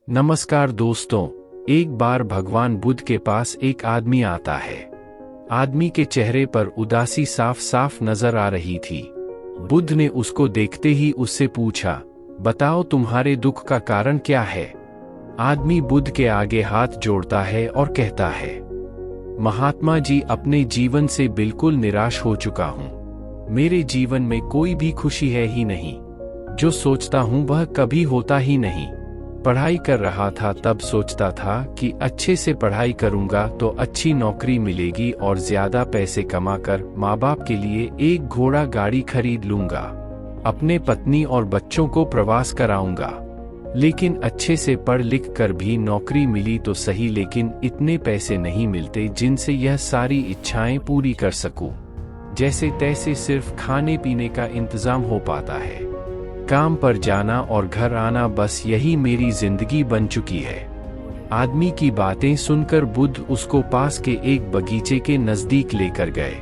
नमस्कार दोस्तों। एक बार भगवान बुद्ध के पास एक आदमी आता है। आदमी के चेहरे पर उदासी साफ साफ नजर आ रही थी। बुद्ध ने उसको देखते ही उससे पूछा, बताओ तुम्हारे दुख का कारण क्या है। आदमी बुद्ध के आगे हाथ जोड़ता है और कहता है, महात्मा जी, अपने जीवन से बिल्कुल निराश हो चुका हूँ। मेरे जीवन में कोई भी खुशी है ही नहीं। जो सोचता हूँ वह कभी होता ही नहीं। पढ़ाई कर रहा था तब सोचता था कि अच्छे से पढ़ाई करूंगा तो अच्छी नौकरी मिलेगी और ज्यादा पैसे कमाकर माँ बाप के लिए एक घोड़ा गाड़ी खरीद लूंगा। अपने पत्नी और बच्चों को प्रवास कराऊंगा। लेकिन अच्छे से पढ़ लिख कर भी नौकरी मिली तो सही, लेकिन इतने पैसे नहीं मिलते जिनसे यह सारी इच्छाएं पूरी कर सकूं। जैसे तैसे सिर्फ खाने पीने का इंतजाम हो पाता है। काम पर जाना और घर आना, बस यही मेरी जिंदगी बन चुकी है। आदमी की बातें सुनकर बुद्ध उसको पास के एक बगीचे के नजदीक लेकर गए।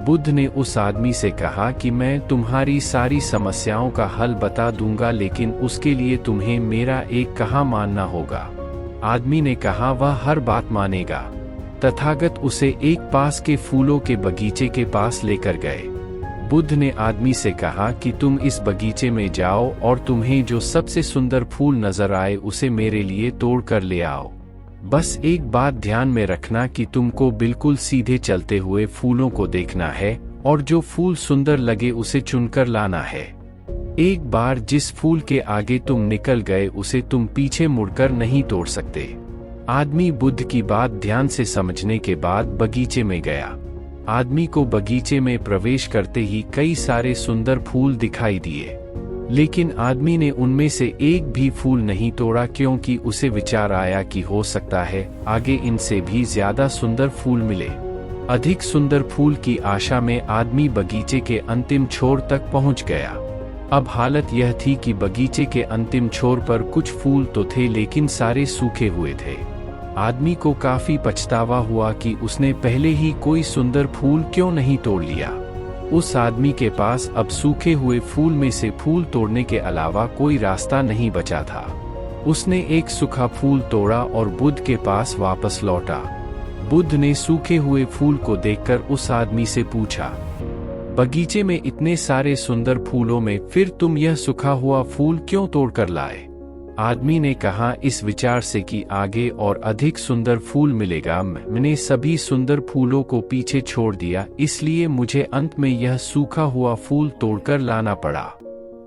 बुद्ध ने उस आदमी से कहा कि मैं तुम्हारी सारी समस्याओं का हल बता दूंगा, लेकिन उसके लिए तुम्हें मेरा एक कहा मानना होगा। आदमी ने कहा वह हर बात मानेगा। तथागत उसे एक पास के फूलों के बगीचे के पास लेकर गए। बुद्ध ने आदमी से कहा कि तुम इस बगीचे में जाओ और तुम्हें जो सबसे सुंदर फूल नजर आए उसे मेरे लिए तोड़ कर ले आओ। बस एक बात ध्यान में रखना कि तुमको बिल्कुल सीधे चलते हुए फूलों को देखना है और जो फूल सुंदर लगे उसे चुनकर लाना है। एक बार जिस फूल के आगे तुम निकल गए उसे तुम पीछे मुड़कर नहीं तोड़ सकते। आदमी बुद्ध की बात ध्यान से समझने के बाद बगीचे में गया। आदमी को बगीचे में प्रवेश करते ही कई सारे सुंदर फूल दिखाई दिए, लेकिन आदमी ने उनमें से एक भी फूल नहीं तोड़ा, क्योंकि उसे विचार आया कि हो सकता है आगे इनसे भी ज्यादा सुंदर फूल मिले। अधिक सुंदर फूल की आशा में आदमी बगीचे के अंतिम छोर तक पहुंच गया। अब हालत यह थी कि बगीचे के अंतिम छोर पर कुछ फूल तो थे, लेकिन सारे सूखे हुए थे। आदमी को काफी पछतावा हुआ कि उसने पहले ही कोई सुंदर फूल क्यों नहीं तोड़ लिया। उस आदमी के पास अब सूखे हुए फूल में से फूल तोड़ने के अलावा कोई रास्ता नहीं बचा था। उसने एक सूखा फूल तोड़ा और बुद्ध के पास वापस लौटा। बुद्ध ने सूखे हुए फूल को देखकर उस आदमी से पूछा, बगीचे में इतने सारे सुंदर फूलों में फिर तुम यह सूखा हुआ फूल क्यों तोड़ कर लाए। आदमी ने कहा, इस विचार से कि आगे और अधिक सुंदर फूल मिलेगा, मैंने सभी सुंदर फूलों को पीछे छोड़ दिया, इसलिए मुझे अंत में यह सूखा हुआ फूल तोड़कर लाना पड़ा।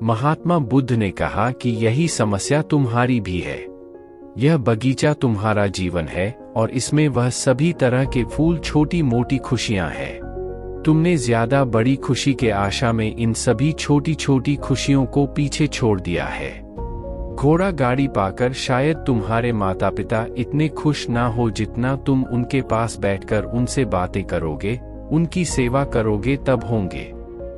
महात्मा बुद्ध ने कहा कि यही समस्या तुम्हारी भी है। यह बगीचा तुम्हारा जीवन है और इसमें वह सभी तरह के फूल छोटी मोटी खुशियां हैं। तुमने ज्यादा बड़ी खुशी के आशा में इन सभी छोटी छोटी खुशियों को पीछे छोड़ दिया है। घोड़ा गाड़ी पाकर शायद तुम्हारे माता पिता इतने खुश ना हो जितना तुम उनके पास बैठकर उनसे बातें करोगे, उनकी सेवा करोगे तब होंगे।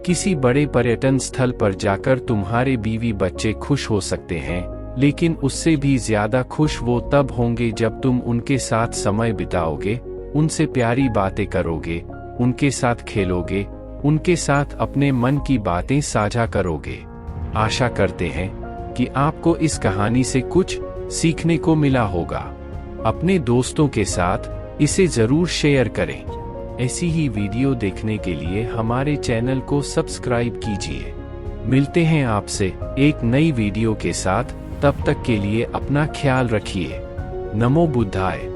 किसी बड़े पर्यटन स्थल पर जाकर तुम्हारे बीवी बच्चे खुश हो सकते हैं, लेकिन उससे भी ज्यादा खुश वो तब होंगे जब तुम उनके साथ समय बिताओगे, उनसे प्यारी बातें करोगे, उनके साथ खेलोगे, उनके साथ अपने मन की बातें साझा करोगे। आशा करते हैं कि आपको इस कहानी से कुछ सीखने को मिला होगा। अपने दोस्तों के साथ इसे जरूर शेयर करें। ऐसी ही वीडियो देखने के लिए हमारे चैनल को सब्सक्राइब कीजिए। मिलते हैं आपसे एक नई वीडियो के साथ, तब तक के लिए अपना ख्याल रखिए। नमो बुद्धाय।